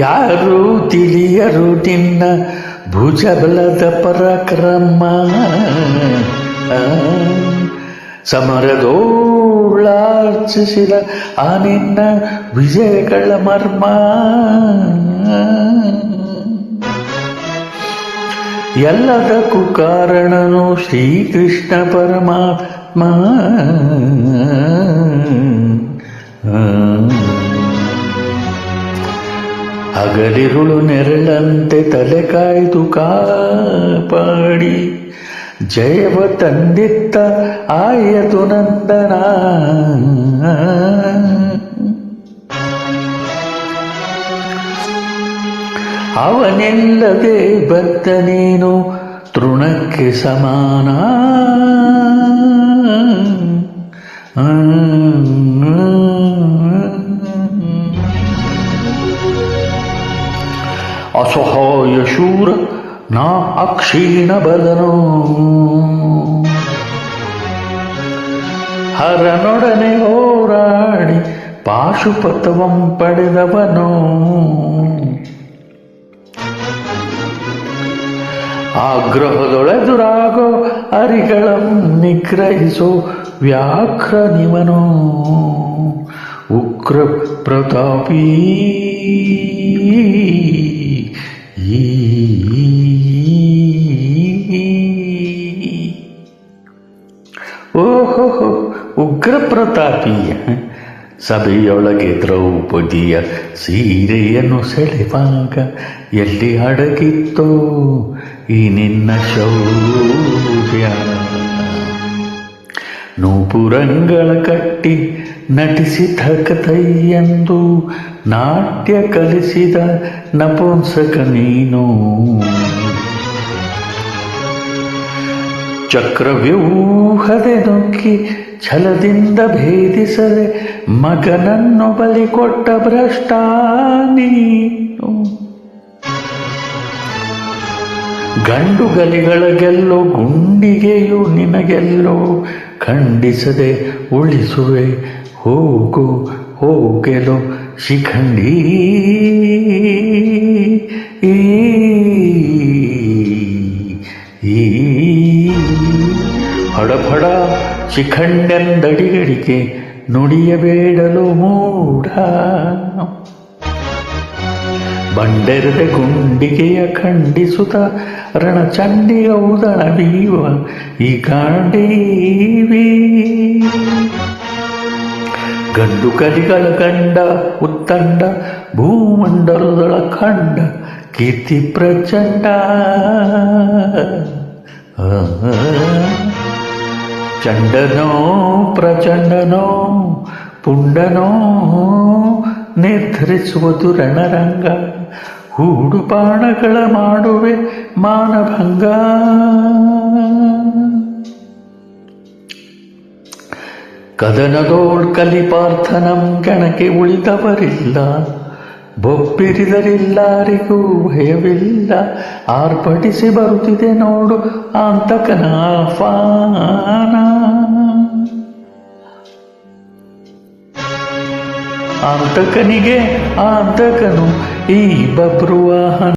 ಯಾರು ತಿಳಿಯರು ನಿನ್ನ ಭುಜಬಲದ ಪರಾಕ್ರಮ, ಸಮರದೋಳಾರ್ಚಿಸಿದ ಆ ನಿನ್ನ ವಿಜಯಗಳ ಮರ್ಮ. ಎಲ್ಲದಕ್ಕೂ ಕಾರಣನು ಶ್ರೀಕೃಷ್ಣ ಪರಮಾತ್ಮ. ಹಗಲಿರುಳು ನೆರಳಂತೆ ತಲೆ ಕಾಯ್ದು ಕಾಪಾಡಿ ಜಯವ ತಂದಿತ್ತ ಆಯತು ನಂದನ. ಅವನಿಲ್ಲದೆ ಬದ್ದ ನೀನು ತೃಣಕ್ಕೆ ಸಮಾನ. ಅಸಹಾಯ ಶೂರ ನಾ ಅಕ್ಷೀಣ ಬಲನೋ, ಹರನೊಡನೆ ಹೋರಾಡಿ ಪಾಶುಪತವಂ ಪಡೆದವನೋ. ಆಗ್ರಹದೊಳೆದುರಾಗೋ ಅರಿಗಳಂ ನಿಗ್ರಹಿಸೋ ವ್ಯಾಘ್ರ ನಿವನೋ. ಉಗ್ರ ಪ್ರತಾಪೀ ಓಹೋ ಉಗ್ರ ಪ್ರತಾಪೀಯ. ಸಭೆಯೊಳಗೆ ದ್ರೌಪದಿಯ ಸೀರೆಯನ್ನು ಸೆಳೆವಾಗ ಎಲ್ಲಿ ಅಡಗಿತ್ತೋ ಈ ನಿನ್ನ ಶೌರ್ಯ. ನೂಪುರಂಗಳ ಕಟ್ಟಿ ನಟಿಸಿದ ಕಥೆಯೆಂದು ನಾಟ್ಯ ಕಲಿಸಿದ ನಪುಂಸಕ ನೀನು. ಚಕ್ರವ್ಯೂಹದೆ ನುಗ್ಗಿ ಛಲದಿಂದ ಭೇದಿಸದೆ ಮಗನನ್ನು ಬಲಿ ಕೊಟ್ಟ ಭ್ರಷ್ಟ ನೀನು. ಗಂಡು ಗಲಿಗಳ ಗೆಲ್ಲೋ ಗುಂಡಿಗೆಯು ನಿನಗೆಲ್ಲೋ ಖಂಡಿಸದೆ ಉಳಿಸುವೆ ಹೋಗು ಹೋಗೆಲೋ ಶಿಖಂಡಿ. ಹಡಫಡ ಶಿಖಂಡೆಂದಡಿಗಡಿಗೆ ನುಡಿಯಬೇಡಲು ಮೂಢ. ಬಂಡೆರದ ಗುಂಡಿಗೆಯ ಖಂಡಿಸುತ್ತ ರಣಚಂಡಿಯ ಉದಳ ಬೀವ ಈ ಕಾಂಡೀವಿ. ಗಂಡು ಕಲಿಗಳ ಗಂಡ ಉತ್ತಂಡ ಭೂಮಂಡಲದೊಳ ಕಂಡ ಕೀರ್ತಿ ಪ್ರಚಂಡ. ಚಂಡನೋ ಪ್ರಚಂಡನೋ ಪುಂಡನೋ ನಿರ್ಧರಿಸುವುದು ರಣರಂಗ. ಹೂಡು ಬಾಣಗಳ ಮಾಡುವೆ ಮಾನಭಂಗ. ಕದನದೋಳ್ ಕಲಿಪಾರ್ಥನಂ ಗಣಕ್ಕೆ ಉಳಿದವರಿಲ್ಲ. ಬೊಬ್ಬಿರಿದರಿಲ್ಲಾರಿಗೂ ಭಯವಿಲ್ಲ. ಆರ್ಭಟಿಸಿ ಬರುತ್ತಿದೆ ನೋಡು ಆಂತಕನ ಆಹ್ವಾನ. ಆಂತಕನಿಗೆ ಆಂತಕನು ಈ ಬಬ್ರುವಾಹನ.